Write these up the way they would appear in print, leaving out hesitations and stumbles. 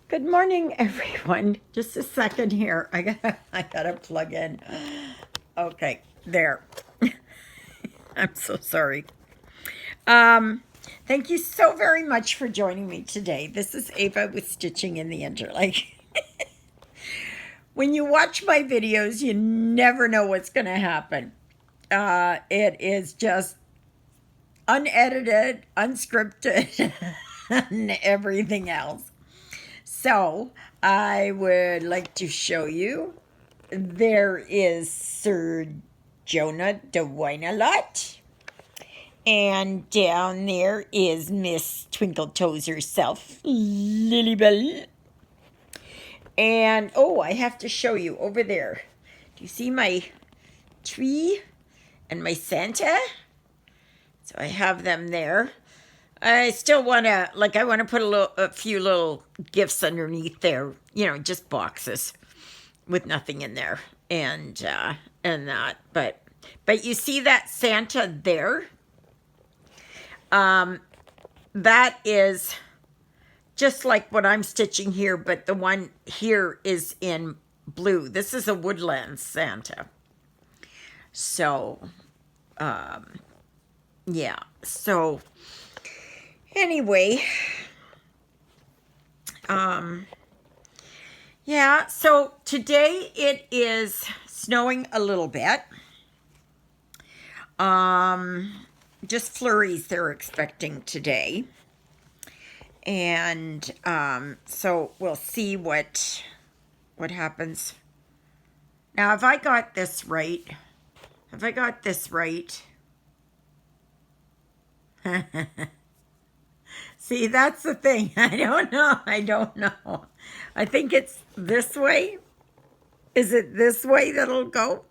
Good morning, everyone. Just a second here. I gotta plug in. Okay, there. I'm so sorry. Thank you so very much for joining me today. This is Eva with Stitching in the Interlake. When you watch my videos, you never know what's going to happen. It is just unedited, unscripted, and everything else. So I would like to show you. There is Sir Jonah de Wynalot. And down there is Miss Twinkle Toes herself, Lilybell. And, oh, I have to show you over there. Do you see my tree and my Santa? So I have them there. I still want to, I want to put a few little gifts underneath there, just boxes with nothing in there and that. But you see that Santa there? That is just like what I'm stitching here, but the one here is in blue. This is a woodland Santa. So, yeah. So, anyway, yeah, so today it is snowing a little bit. Just flurries they're expecting today. And so we'll see what happens. Now, have I got this right? See, that's the thing. I don't know. I think it's this way. Is it this way that'll go?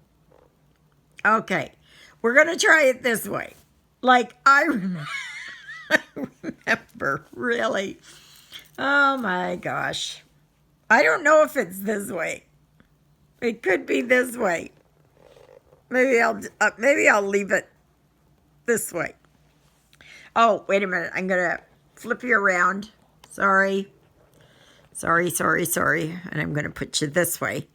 Okay. We're going to try it this way. I remember, really. Oh my gosh. I don't know if it's this way. It could be this way. Maybe I'll leave it this way. Oh, wait a minute. I'm going to flip you around. Sorry. And I'm going to put you this way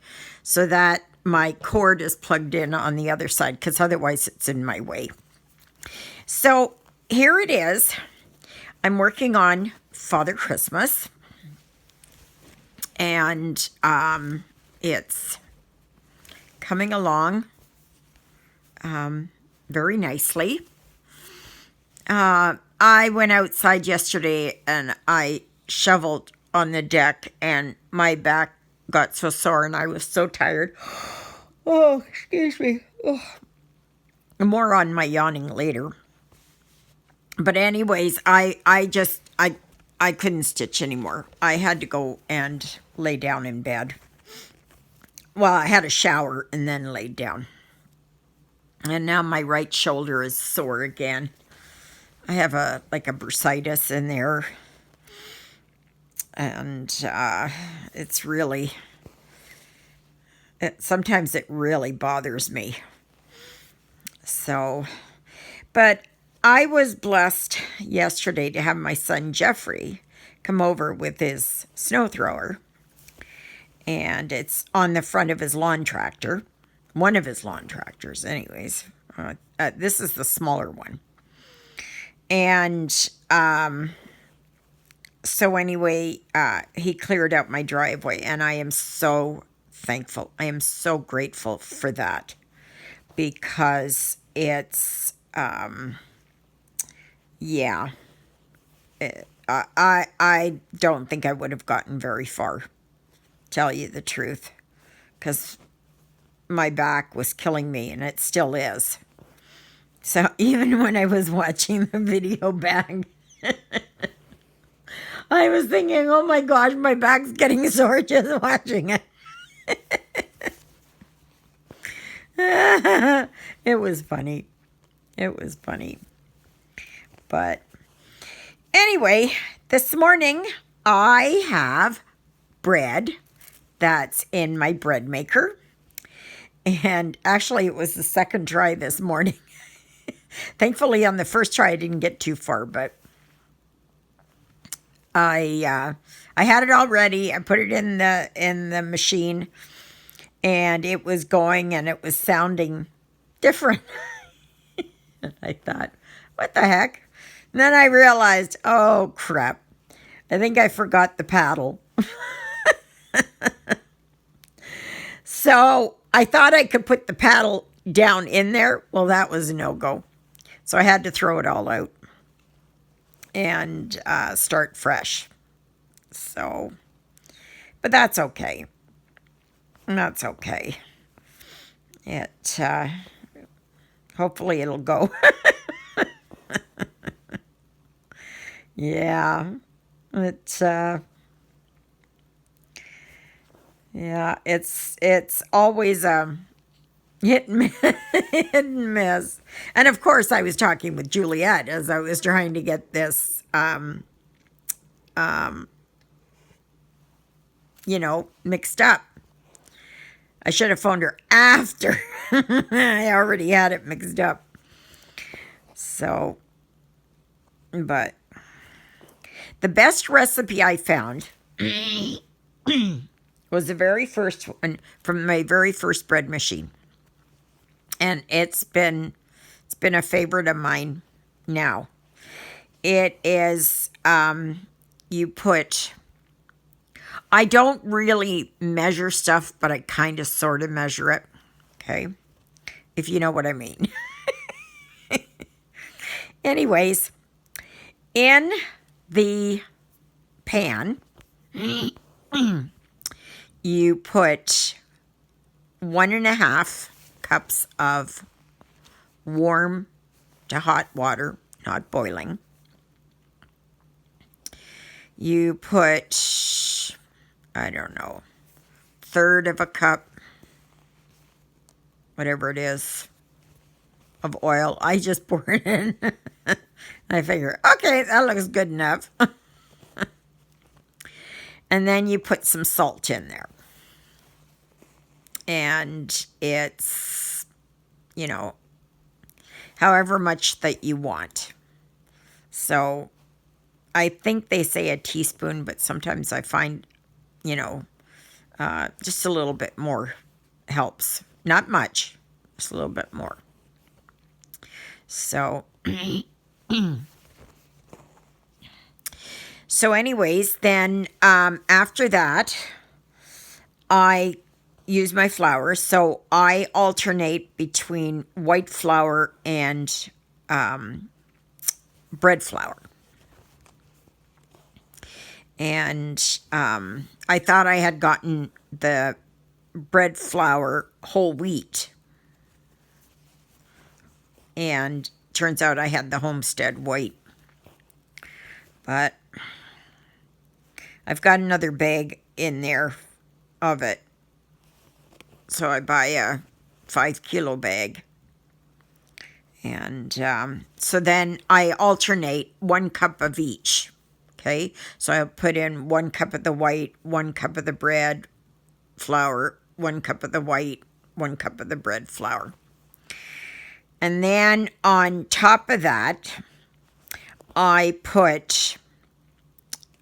so that my cord is plugged in on the other side, because otherwise it's in my way. So here it is. I'm working on Father Christmas, and it's coming along very nicely. I went outside yesterday and I shoveled on the deck, and my back got so sore and I was so tired. Oh, excuse me. Oh. More on my yawning later. But anyways, I couldn't stitch anymore. I had to go and lay down in bed. Well, I had a shower and then laid down. And now my right shoulder is sore again. I have a bursitis in there. And it's really, sometimes it really bothers me. So, but I was blessed yesterday to have my son Jeffrey come over with his snow thrower. And it's on the front of his lawn tractor. One of his lawn tractors, anyways. This is the smaller one. And so anyway, he cleared out my driveway, and I am so thankful. I am so grateful for that, because it's, yeah, I don't think I would have gotten very far, tell you the truth, because my back was killing me, and it still is. So even when I was watching the video back, I was thinking, oh my gosh, my back's getting sore just watching it. It was funny. But anyway, this morning I have bread that's in my bread maker. And actually, it was the second try this morning. Thankfully, on the first try, I didn't get too far, but I had it all ready. I put it in the machine, and it was going, and it was sounding different. And I thought, what the heck? And then I realized, oh crap, I think I forgot the paddle. So I thought I could put the paddle down in there. Well, that was a no-go. So I had to throw it all out and start fresh. So, but that's okay. That's okay. It, hopefully it'll go. Yeah. It's always a hit and miss, hit and miss. And of course, I was talking with Juliet as I was trying to get this, mixed up. I should have phoned her after. I already had it mixed up. So, but the best recipe I found was the very first one from my very first bread machine. And it's been a favorite of mine now. It is, you put, I don't really measure stuff, but I kind of sort of measure it. Okay. If you know what I mean. Anyways, in the pan, you put 1.5 cups of warm to hot water, not boiling. You put, I don't know, 1/3 of a cup, whatever it is, of oil. I just pour it in. I figure, okay, that looks good enough. And then you put some salt in there. And it's, however much that you want. So I think they say a teaspoon, but sometimes I find, just a little bit more helps. Not much, just a little bit more. So, anyways, then after that, I use my flour. So I alternate between white flour and bread flour. And I thought I had gotten the bread flour whole wheat. And turns out I had the Homestead white. But I've got another bag in there of it. So I buy a 5-kilo bag. And so then I alternate 1 cup of each. Okay, so I put in 1 cup of the white, 1 cup of the bread flour, 1 cup of the white, 1 cup of the bread flour. And then on top of that, I put,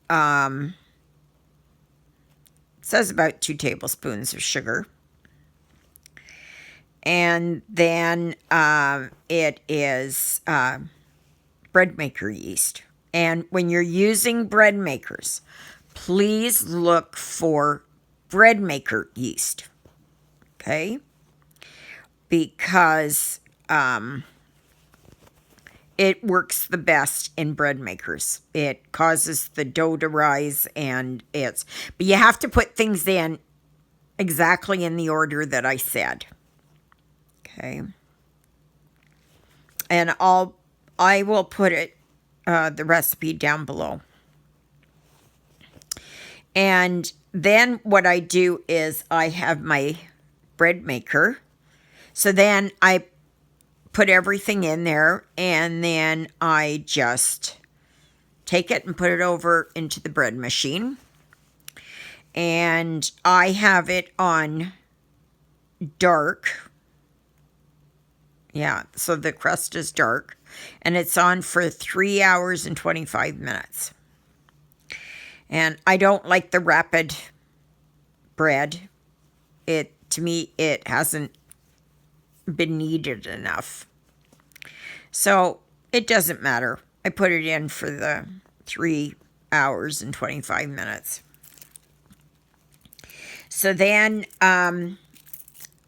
it says about 2 tablespoons of sugar. And then it is bread maker yeast. And when you're using bread makers, please look for bread maker yeast. Okay? Because it works the best in bread makers. It causes the dough to rise, and but you have to put things in exactly in the order that I said. Okay. And I will put it the recipe down below. And then what I do is I have my bread maker. So then I put everything in there, and then I just take it and put it over into the bread machine. And I have it on dark. Yeah, so the crust is dark. And it's on for 3 hours and 25 minutes. And I don't like the rapid bread. To me, it hasn't been kneaded enough. So it doesn't matter. I put it in for the 3 hours and 25 minutes. So then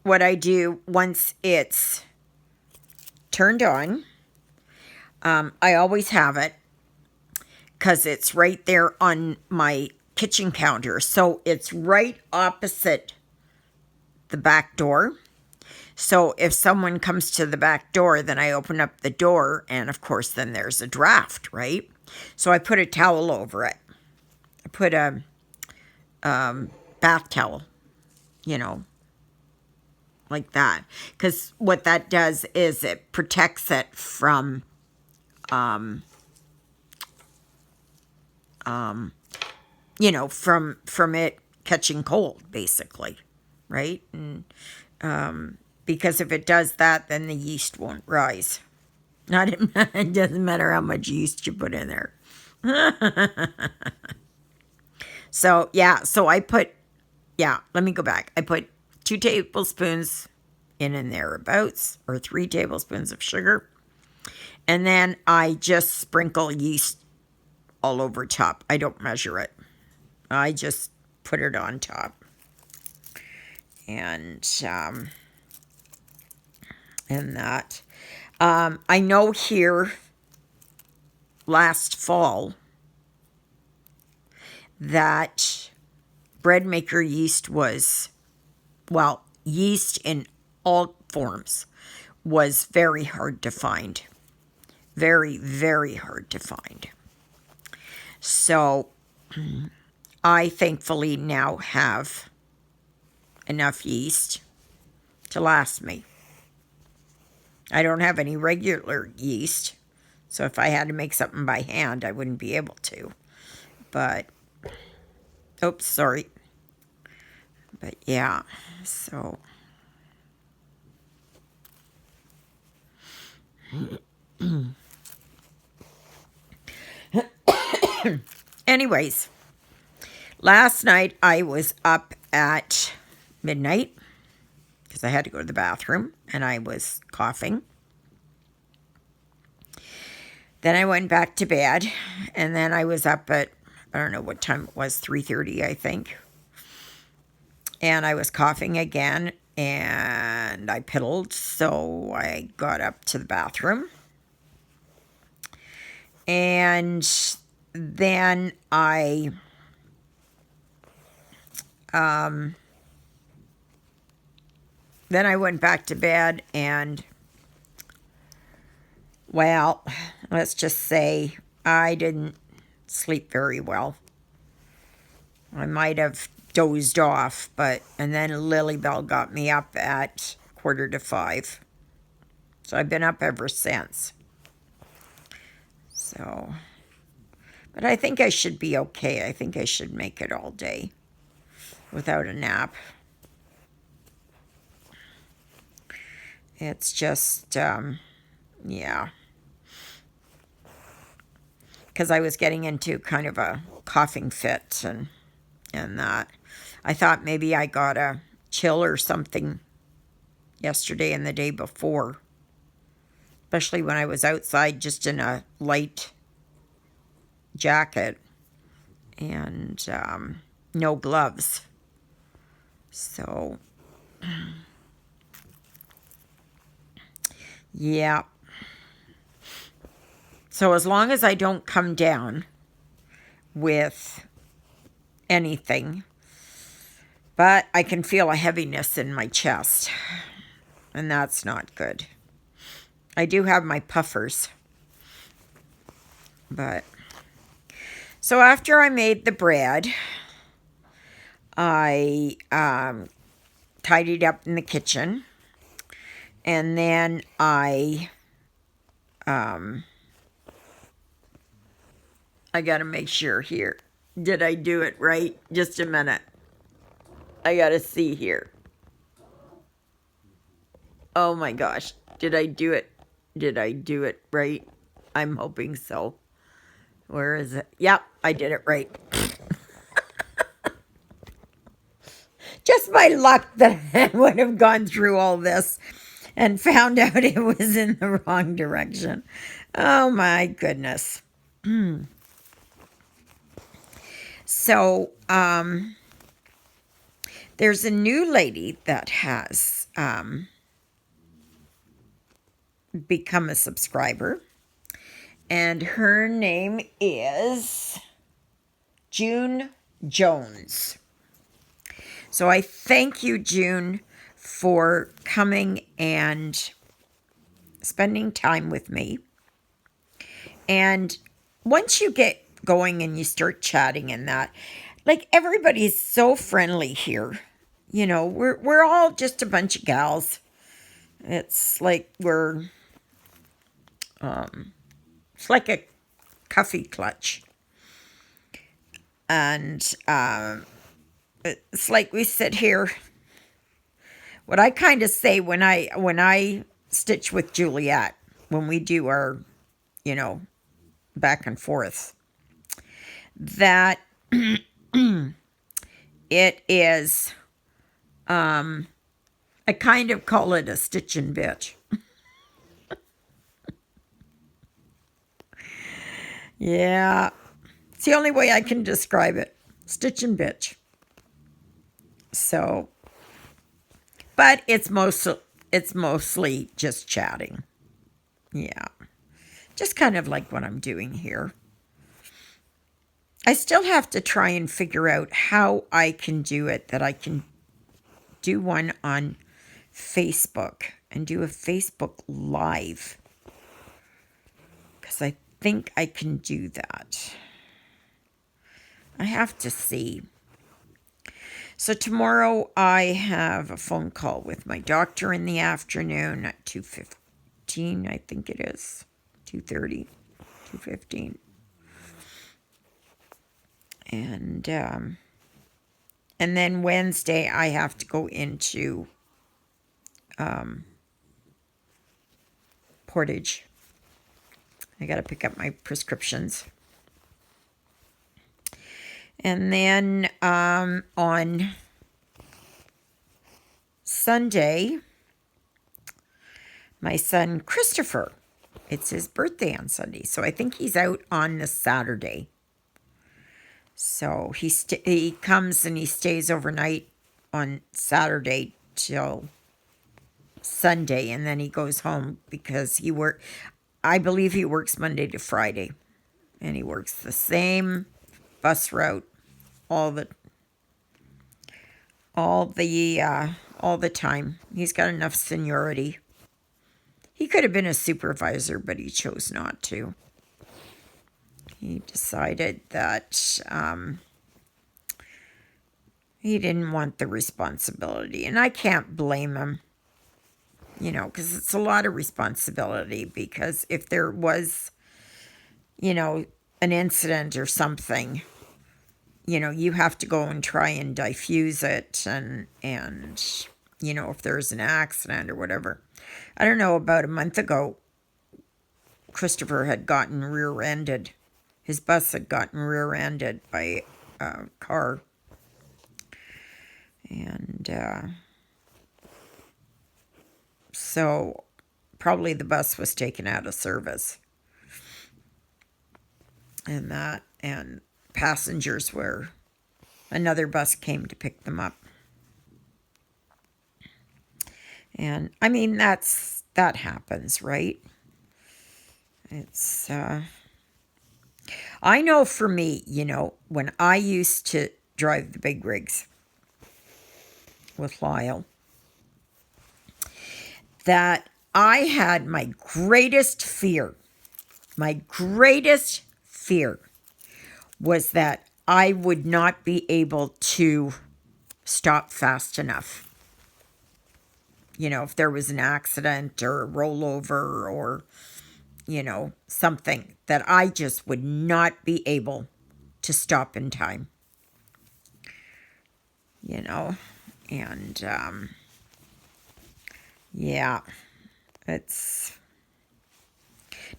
what I do once it's turned on, I always have it because it's right there on my kitchen counter. So it's right opposite the back door. So if someone comes to the back door, then I open up the door, and of course then there's a draft, right? So I put a towel over it. I put a bath towel, like that. Because what that does is it protects it from, from it catching cold, basically, right? And because if it does that, then the yeast won't rise. It doesn't matter how much yeast you put in there. So I put, let me go back. I put 2 tablespoons in thereabouts, or 3 tablespoons of sugar. And then I just sprinkle yeast all over top. I don't measure it. I just put it on top. And that. I know here last fall that bread maker yeast was, yeast in all forms was very hard to find. Very, very hard to find. So I thankfully now have enough yeast to last me. I don't have any regular yeast, so if I had to make something by hand, I wouldn't be able to. But, oops, sorry. But yeah, so. Anyways, last night I was up at midnight because I had to go to the bathroom and I was coughing. Then I went back to bed, and then I was up at, I don't know what time it was, 3:30 I think. And I was coughing again, and I piddled, so I got up to the bathroom. And then I went back to bed, and let's just say I didn't sleep very well. I might have dozed off, and then Lilybell got me up at 4:45. So I've been up ever since. So, but I think I should be okay. I think I should make it all day without a nap. It's just, because I was getting into kind of a coughing fit and that. I thought maybe I got a chill or something yesterday and the day before, especially when I was outside just in a light jacket and no gloves. So, yeah. So as long as I don't come down with anything, but I can feel a heaviness in my chest, and that's not good. I do have my puffers, but so after I made the bread, I tidied up in the kitchen, and then I gotta make sure here. Did I do it right? Just a minute. I gotta see here. Oh my gosh. Did I do it? Did I do it right? I'm hoping so. Where is it? Yep, I did it right. just my luck that I would have gone through all this and found out it was in the wrong direction. Oh my goodness. So, there's a new lady that has become a subscriber, and her name is June Jones. So I thank you, June, for coming and spending time with me. And once you get going and you start chatting and that, like, everybody's so friendly here. You know, we're all just a bunch of gals. It's like it's like a coffee clutch. And it's like we sit here. What I kind of say when I stitch with Juliet, when we do our, you know, back and forth, that it is, I kind of call it a stitching bitch. Yeah, it's the only way I can describe it. Stitching bitch. So, but it's mostly just chatting. Yeah, just kind of like what I'm doing here. I still have to try and figure out how I can do it, that I can do one on Facebook and do a Facebook Live, because I think I can do that. I have to see. So tomorrow I have a phone call with my doctor in the afternoon at 2:15, I think it is. 2:30, 2:15. And then Wednesday I have to go into Portage. I got to pick up my prescriptions. And then on Sunday, my son Christopher, it's his birthday on Sunday, so I think he's out on the Saturday. So he comes and he stays overnight on Saturday till Sunday, and then he goes home because I believe he works Monday to Friday, and he works the same bus route all the time. He's got enough seniority. He could have been a supervisor, but he chose not to. He decided that he didn't want the responsibility, and I can't blame him. You know, because it's a lot of responsibility, because if there was, you know, an incident or something, you know, you have to go and try and diffuse it, and you know, if there's an accident or whatever. I don't know, about a month ago, Christopher had gotten rear-ended. His bus had gotten rear-ended by a car. And so probably the bus was taken out of service. And passengers another bus came to pick them up. And I mean, that happens, right? It's, I know for me, you know, when I used to drive the big rigs with Lyle, that I had my greatest fear was that I would not be able to stop fast enough. You know, if there was an accident or a rollover or, you know, something, that I just would not be able to stop in time. You know, and yeah, it's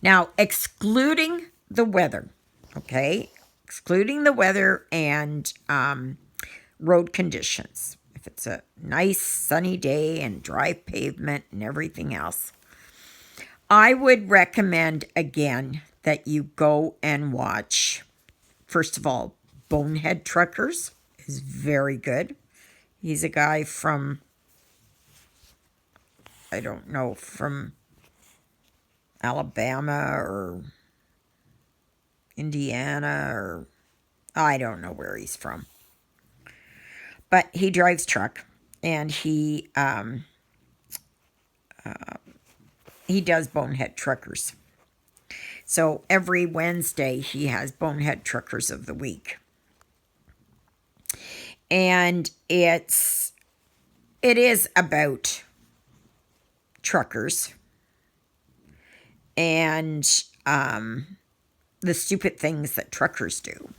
now excluding the weather, okay? Excluding the weather and road conditions. if it's a nice sunny day and dry pavement and everything else. I would recommend again that you go and watch, first of all, Bonehead Truckers is very good. He's a guy from, I don't know, from Alabama or Indiana, or I don't know where he's from. But he drives truck, and he does Bonehead Truckers. So every Wednesday he has Bonehead Truckers of the Week. And it is about truckers and the stupid things that truckers do.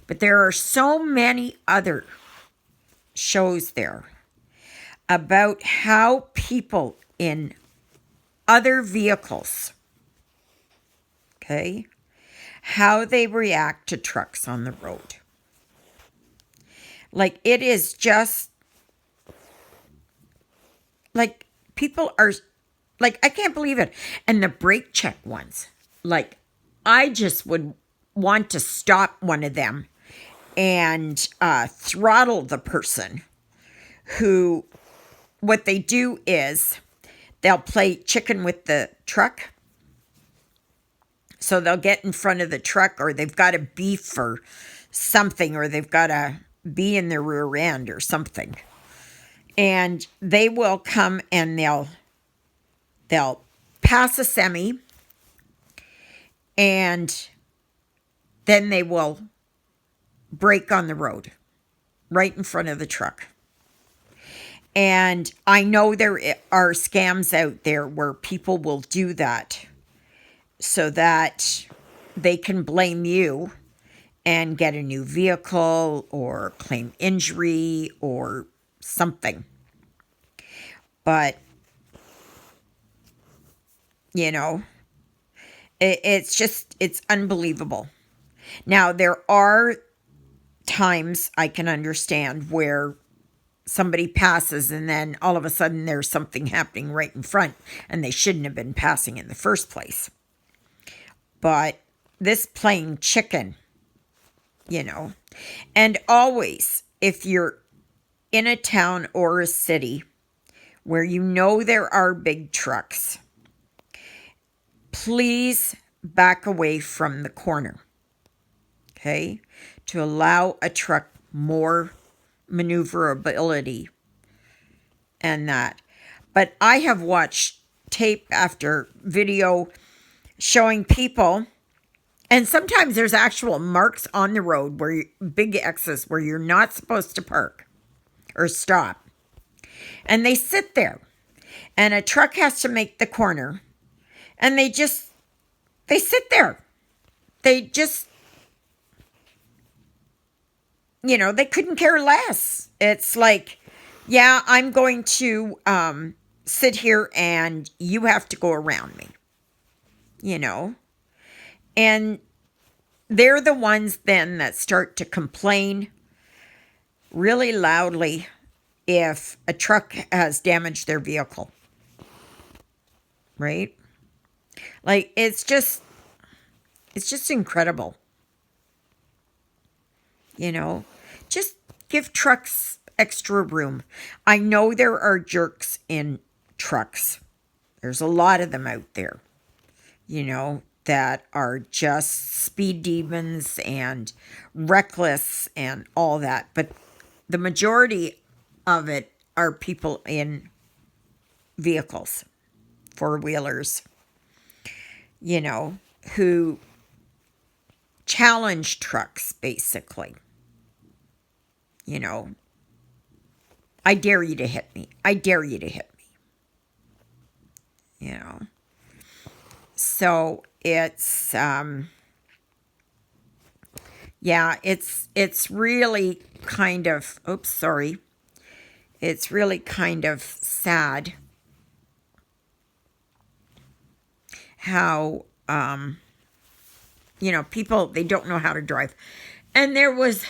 But there are so many other shows there about how people in other vehicles, okay, how they react to trucks on the road. Like, it is just, like, people are, like, I can't believe it. And the brake check ones, like, I just would want to stop one of them and throttle the person who, what they do is they'll play chicken with the truck. So they'll get in front of the truck, or they've got a beef or something, or they've got a bee in their rear end or something. And they will come and they'll pass a semi, and then they will brake on the road right in front of the truck. And I know there are scams out there where people will do that so that they can blame you and get a new vehicle or claim injury or something. But, you know, it's unbelievable. Now, there are times I can understand where somebody passes and then all of a sudden there's something happening right in front and they shouldn't have been passing in the first place. But this playing chicken, you know, and always, if you're in a town or a city where you know there are big trucks, please back away from the corner, okay, to allow a truck more maneuverability and that. But I have watched tape after video showing people, and sometimes there's actual marks on the road where big X's where you're not supposed to park or stop. And they sit there, and a truck has to make the corner, and they sit there. They just, you know, they couldn't care less. It's like, yeah, I'm going to sit here and you have to go around me, you know. And they're the ones then that start to complain really loudly if a truck has damaged their vehicle. Right? Like, it's just incredible. You know, just give trucks extra room. I know there are jerks in trucks. There's a lot of them out there, you know, that are just speed demons and reckless and all that. But the majority of it are people in vehicles, four-wheelers, you know, who challenge trucks, basically. You know, I dare you to hit me. I dare you to hit me. You know. So it's, yeah, it's really kind of, it's really kind of sad how, you know, people, they don't know how to drive. And there was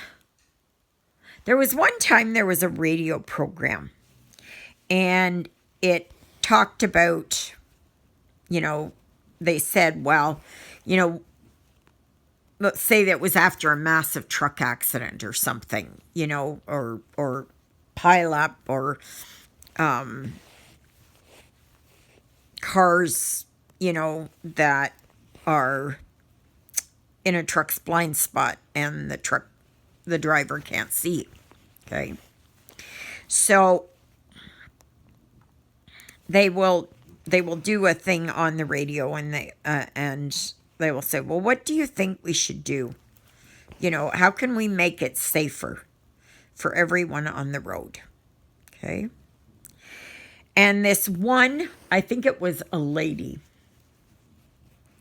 There was one time there was a radio program, and it talked about, they said, well, let's say that was after a massive truck accident or something, or pile up, or cars, that are in a truck's blind spot and the driver can't see. Okay. So they will do a thing on the radio, and they will say, well, what do you think we should do? How can we make it safer for everyone on the road? Okay. And this one, I think it was a lady.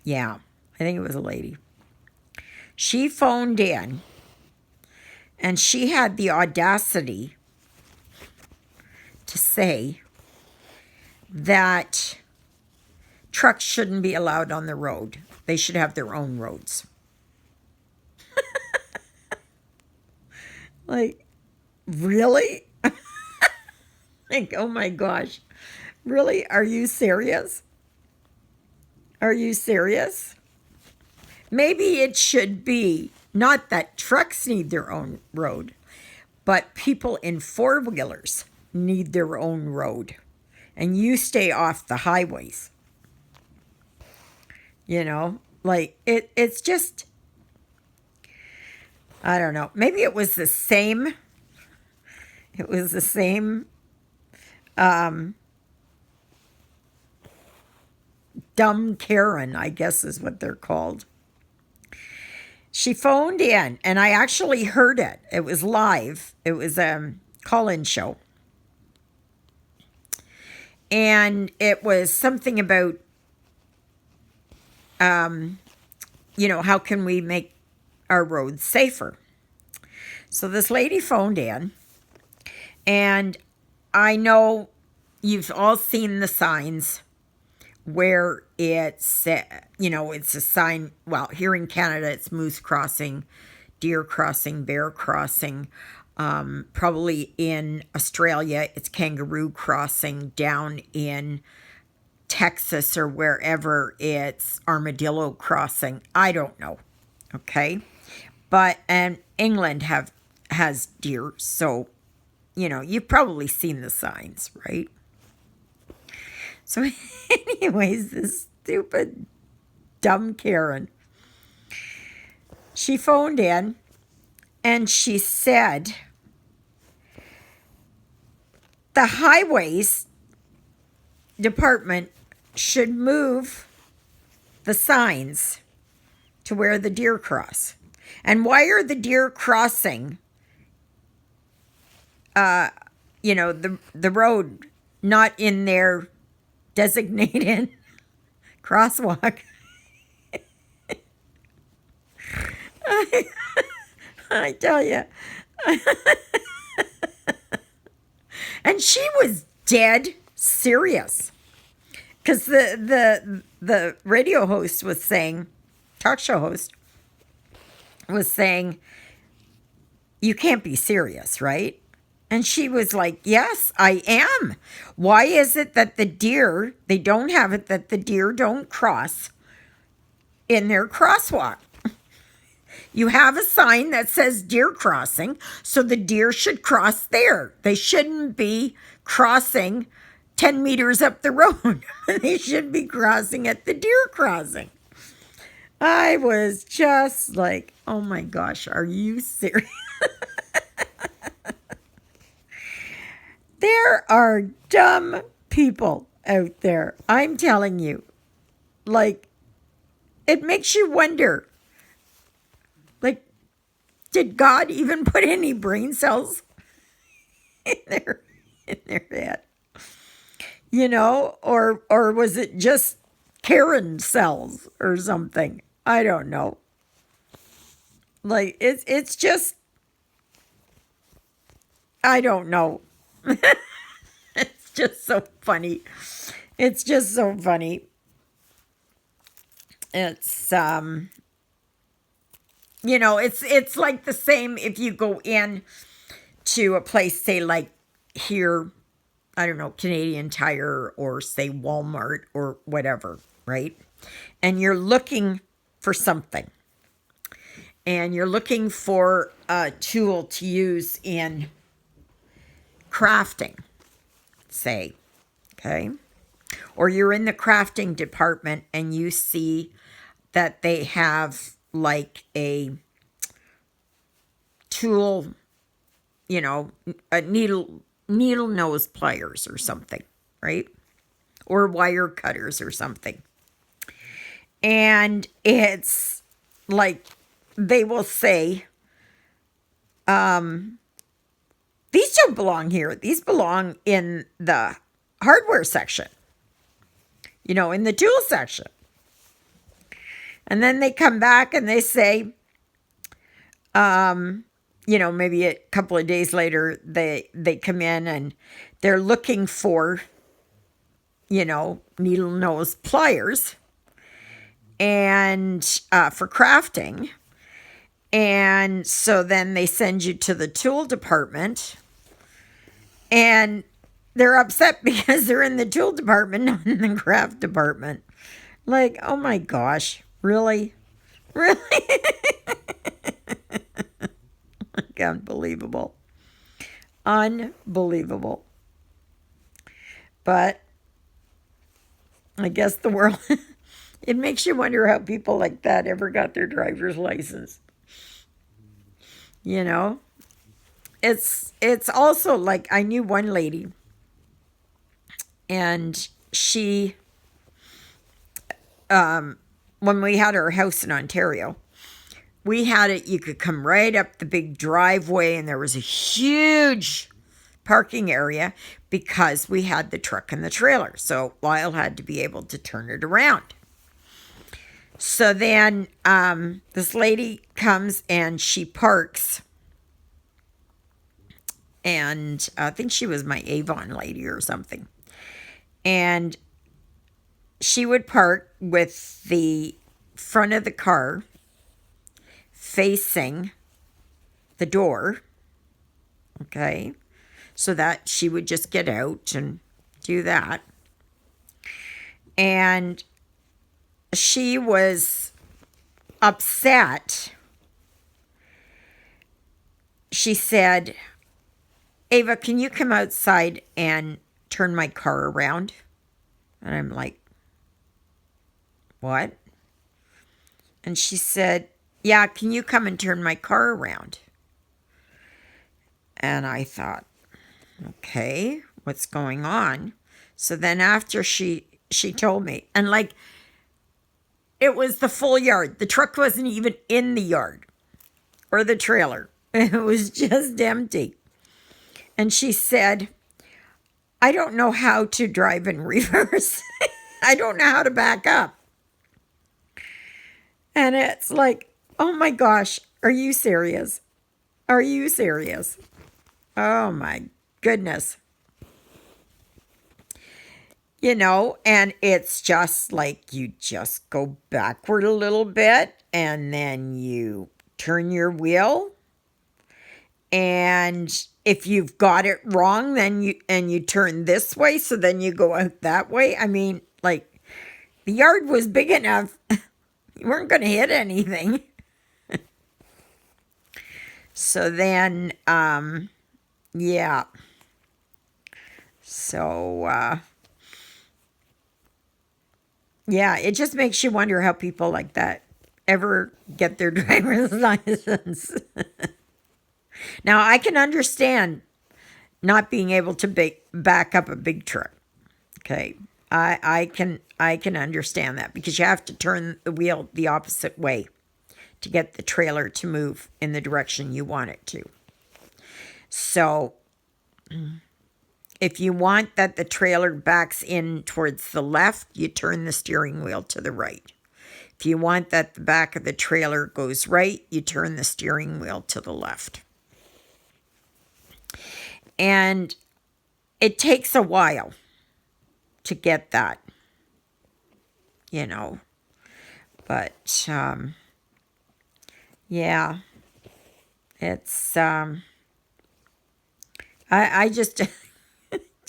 Yeah, I think it was a lady. She phoned in, and she had the audacity to say that trucks shouldn't be allowed on the road. They should have their own roads. Like, really? Like, oh my gosh. Really? Are you serious? Are you serious? Maybe it should be not that trucks need their own road, but people in four-wheelers need their own road. And you stay off the highways. Like, it's just, I don't know. Maybe it was the same. It was the same dumb Karen, I guess is what they're called. She phoned in, and I actually heard it. It was live. It was a call-in show. And it was something about, how can we make our roads safer? So this lady phoned in, and I know you've all seen the signs where it's, it's a sign, well, here in Canada, it's moose crossing, deer crossing, bear crossing. Probably in Australia, it's kangaroo crossing. Down in Texas or wherever, it's armadillo crossing. I don't know. Okay. And England has deer. So, you've probably seen the signs, right? So anyways, this stupid, dumb Karen, she phoned in and she said, the highways department should move the signs to where the deer cross. And why are the deer crossing, the road not in their designated crosswalk? I tell you. And she was dead serious. Because the radio host was saying, talk show host was saying, you can't be serious, right? And she was like, yes, I am. Why is it that the deer, they don't have it that the deer don't cross in their crosswalk? You have a sign that says deer crossing, so the deer should cross there. They shouldn't be crossing 10 meters up the road. They should be crossing at the deer crossing. I was just like, oh my gosh, are you serious? There are dumb people out there. I'm telling you. Like, it makes you wonder. Like, did God even put any brain cells in their head? Or was it just Karen cells or something? I don't know. Like, it's just, I don't know. It's just so funny. It's just so funny. It's it's like the same if you go in to a place, say like here, I don't know, Canadian Tire or say Walmart or whatever, right? And you're looking for something. And you're looking for a tool to use in crafting, say, okay? Or you're in the crafting department and you see that they have like a tool, you know, a needle nose pliers or something, right? Or wire cutters or something. And it's like they will say, these don't belong here. These belong in the hardware section, you know, in the tool section. And then they come back and they say, you know, maybe a couple of days later, they come in and they're looking for, you know, needle nose pliers and for crafting. And so then they send you to the tool department and they're upset because they're in the tool department, not in the craft department. Like, oh my gosh, really? Really? Like, unbelievable. Unbelievable. But I guess the world, it makes you wonder how people like that ever got their driver's license. You know? It's also like, I knew one lady and she, when we had our house in Ontario, we had it, you could come right up the big driveway and there was a huge parking area because we had the truck and the trailer. So Lyle had to be able to turn it around. So then this lady comes and she parks. And I think she was my Avon lady or something. And she would park with the front of the car facing the door, okay, so that she would just get out and do that. And she was upset. She said, Ava, can you come outside and turn my car around? And I'm like, what? And she said, yeah, can you come and turn my car around? And I thought, okay, what's going on? So then after she told me, and like, it was the full yard. The truck wasn't even in the yard or the trailer. It was just empty. And she said, I don't know how to drive in reverse. I don't know how to back up. And it's like, oh my gosh, are you serious? Are you serious? Oh my goodness. You know, and it's just like you just go backward a little bit and then you turn your wheel. And if you've got it wrong, then you turn this way, so then you go out that way. I mean, like, the yard was big enough. You weren't going to hit anything. So then, yeah. So, yeah, it just makes you wonder how people like that ever get their driver's license. Now, I can understand not being able to back up a big truck. Okay, I can understand that because you have to turn the wheel the opposite way to get the trailer to move in the direction you want it to. So, if you want that the trailer backs in towards the left, you turn the steering wheel to the right. If you want that the back of the trailer goes right, you turn the steering wheel to the left. And it takes a while to get that, you know. But, yeah, it's, I just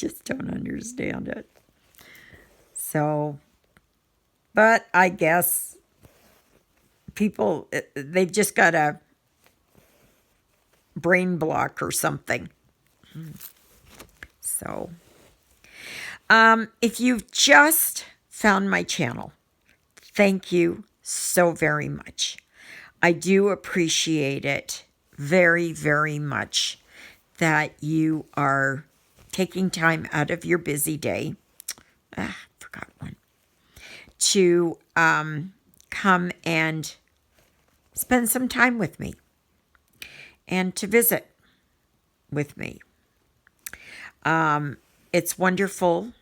just don't understand it. So, but I guess people, they've just got a brain block or something. So, if you've just found my channel, thank you so very much. I do appreciate it very, very much that you are taking time out of your busy day. Forgot one. To come and spend some time with me and to visit with me. It's wonderful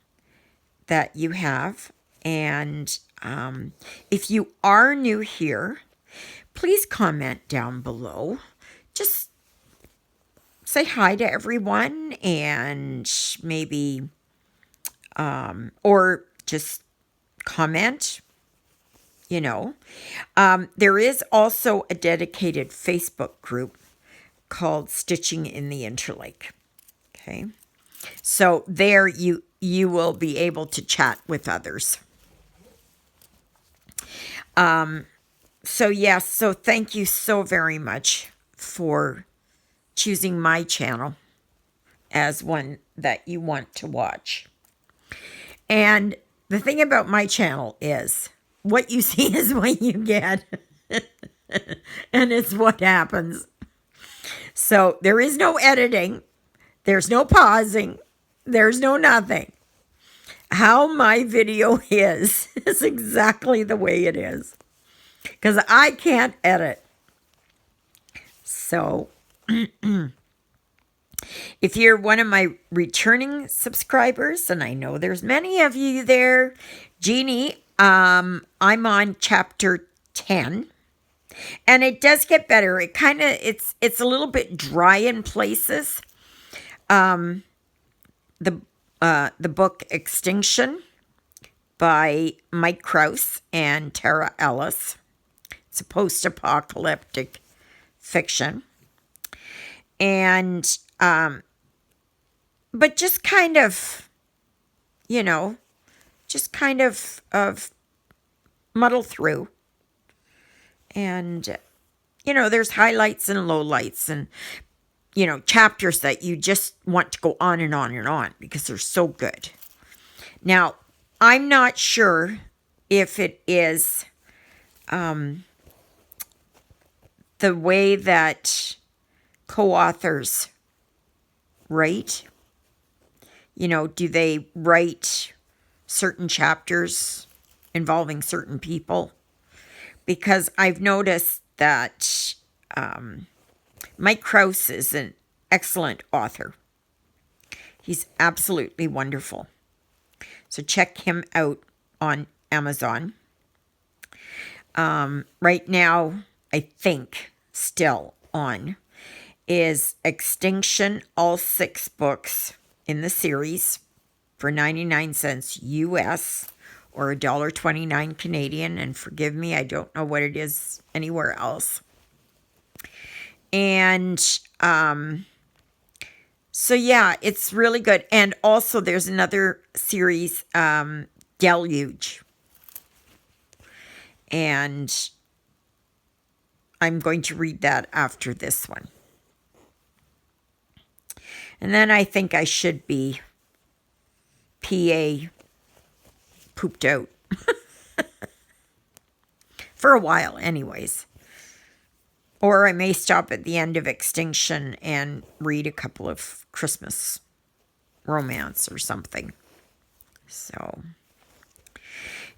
that you have. And if you are new here, please comment down below. Just say hi to everyone and maybe, or just comment, you know. There is also a dedicated Facebook group called Stitching in the Interlake. Okay. So there you will be able to chat with others. So yes, so thank you so very much for choosing my channel as one that you want to watch. And the thing about my channel is what you see is what you get. And it's what happens. So there is no editing. There's no pausing. There's no nothing. How my video is exactly the way it is. Because I can't edit. So, if you're one of my returning subscribers, and I know there's many of you there, Jeannie, I'm on chapter 10. And it does get better. It kind of, it's a little bit dry in places. The book Extinction by Mike Krause and Tara Ellis. It's a post-apocalyptic fiction. And, but just kind of, you know, just kind of muddle through. And, you know, there's highlights and lowlights and, you know, chapters that you just want to go on and on and on because they're so good. Now, I'm not sure if it is the way that co-authors write. You know, do they write certain chapters involving certain people? Because I've noticed that Mike Krause is an excellent author. He's absolutely wonderful. So check him out on Amazon. Right now, I think still on is Extinction, all 6 books in the series for 99 cents US or $1.29 Canadian. And forgive me, I don't know what it is anywhere else. And so yeah, it's really good. And also there's another series, Deluge. And I'm going to read that after this one. And then I think I should be PA pooped out. For a while anyways. Or I may stop at the end of Extinction and read a couple of Christmas romance or something. So,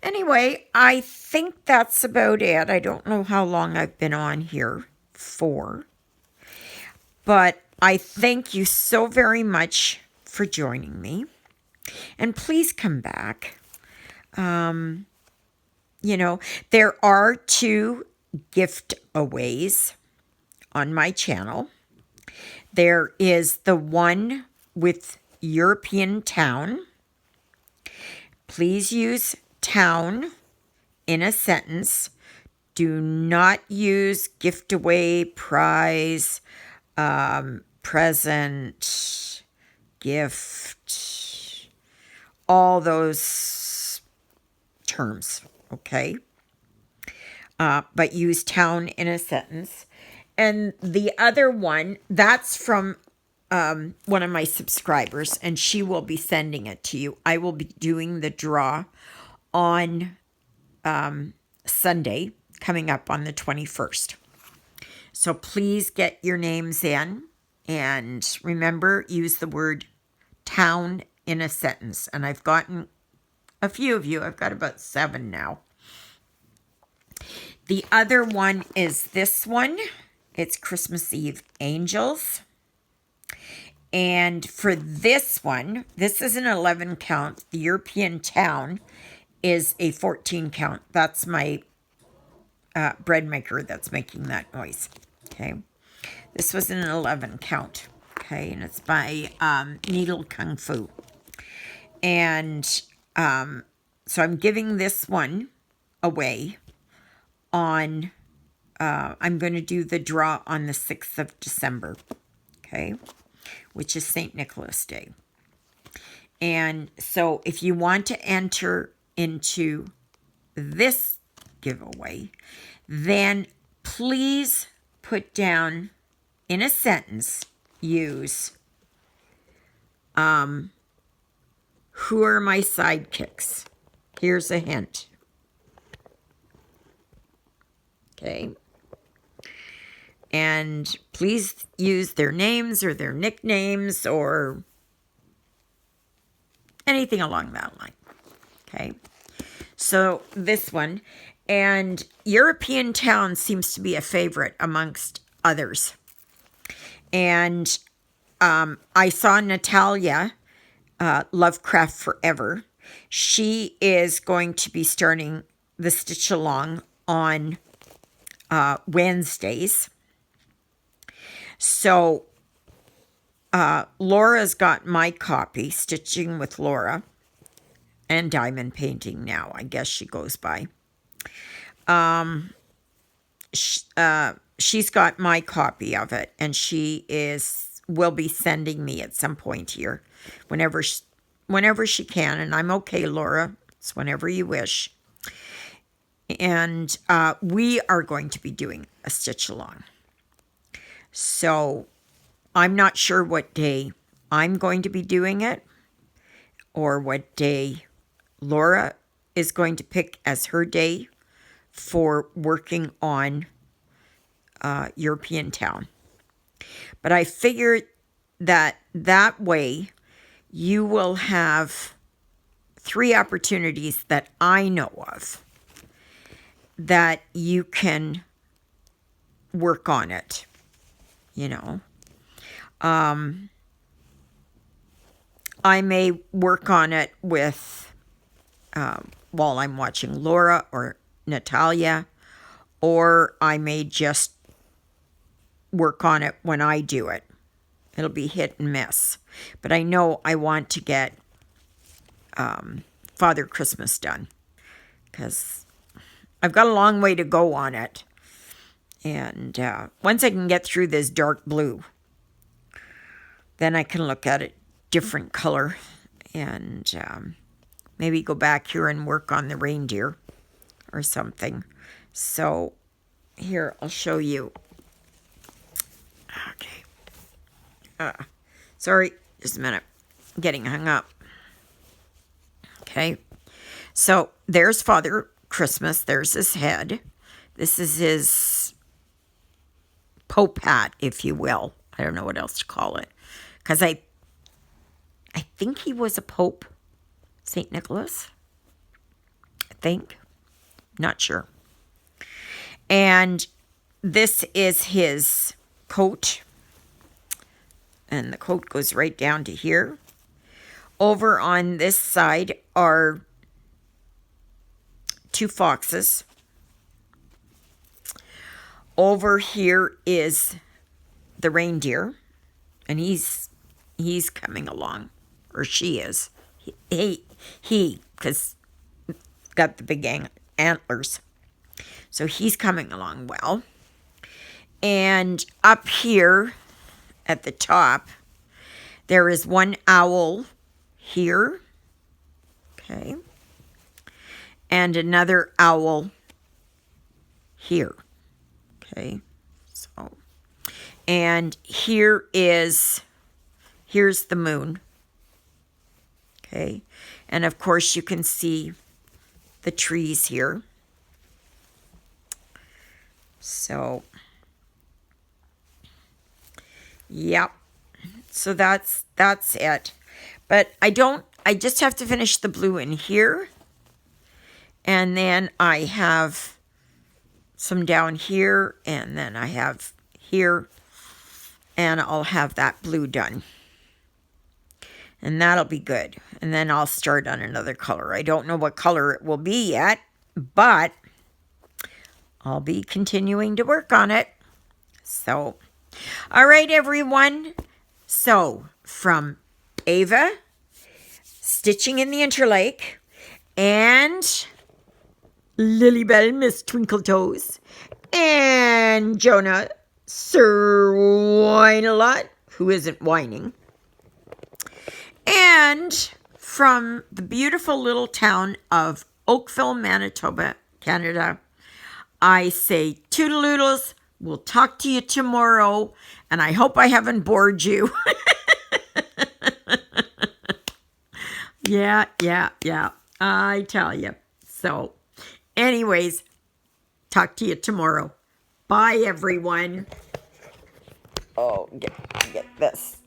anyway, I think that's about it. I don't know how long I've been on here for. But I thank you so very much for joining me. And please come back. You know, there are 2 gift-aways on my channel. There is the one with European town. Please use town in a sentence. Do not use gift away, prize, present, gift, all those terms, okay? But use town in a sentence. And the other one, that's from one of my subscribers, and she will be sending it to you. I will be doing the draw on Sunday, coming up on the 21st. So please get your names in, and remember, use the word town in a sentence. And I've gotten a few of you. I've got about 7 now. The other one is this one. It's Christmas Eve Angels. And for this one, this is an 11 count. The European town is a 14 count. That's my bread maker that's making that noise. Okay. This was an 11 count. Okay. And it's by Needle Kung Fu. And so I'm giving this one away on, I'm going to do the draw on the 6th of December. Okay. Which is St. Nicholas Day. And so if you want to enter into this giveaway, then please put down in a sentence, use, who are my sidekicks? Here's a hint. Okay. And please use their names or their nicknames or anything along that line. Okay. So this one. And European town seems to be a favorite amongst others. And I saw Natalia, Lovecraft Forever. She is going to be starting the Stitch Along on Wednesdays. So Laura's got my copy, Stitching with Lora, and Diamond Painting now, I guess she goes by. She's got my copy of it, and she will be sending me at some point here, whenever she can, and I'm okay, Laura. It's whenever you wish. And we are going to be doing a Stitch Along. So I'm not sure what day I'm going to be doing it, or what day Lora is going to pick as her day for working on European town. But I figured that way you will have 3 opportunities that I know of that you can work on it, you know. I may work on it with while I'm watching Lora or Natalia, or I may just work on it when I do it. It'll be hit and miss. But I know I want to get Father Christmas done, because I've got a long way to go on it. And once I can get through this dark blue, then I can look at it different color and maybe go back here and work on the reindeer or something. So here, I'll show you. Okay. Sorry, just a minute. I'm getting hung up. Okay. So there's Father Christmas. There's his head. This is his Pope hat, if you will. I don't know what else to call it. Because I think he was a Pope. St. Nicholas. I think. Not sure. And this is his coat. And the coat goes right down to here. Over on this side are 2 foxes. Over here is the reindeer. And he's coming along. Or she is. He, because got the big antlers. So he's coming along well. And up here at the top, there is one owl here. Okay. And another owl here. Okay. So, and here's the moon. Okay. And of course you can see the trees here. So, yep. So that's it. But I just have to finish the blue in here. And then I have some down here, and then I have here, and I'll have that blue done. And that'll be good. And then I'll start on another color. I don't know what color it will be yet, but I'll be continuing to work on it. So, all right, everyone. So, from Eva, Stitching in the Interlake, and Lilybell, Miss Twinkletoes, and Jonah, Sir Whine-a-Lot, who isn't whining. And from the beautiful little town of Oakville, Manitoba, Canada, I say toodaloodles. We'll talk to you tomorrow, and I hope I haven't bored you. Yeah, I tell you. So, anyways, talk to you tomorrow. Bye, everyone. Oh, get this.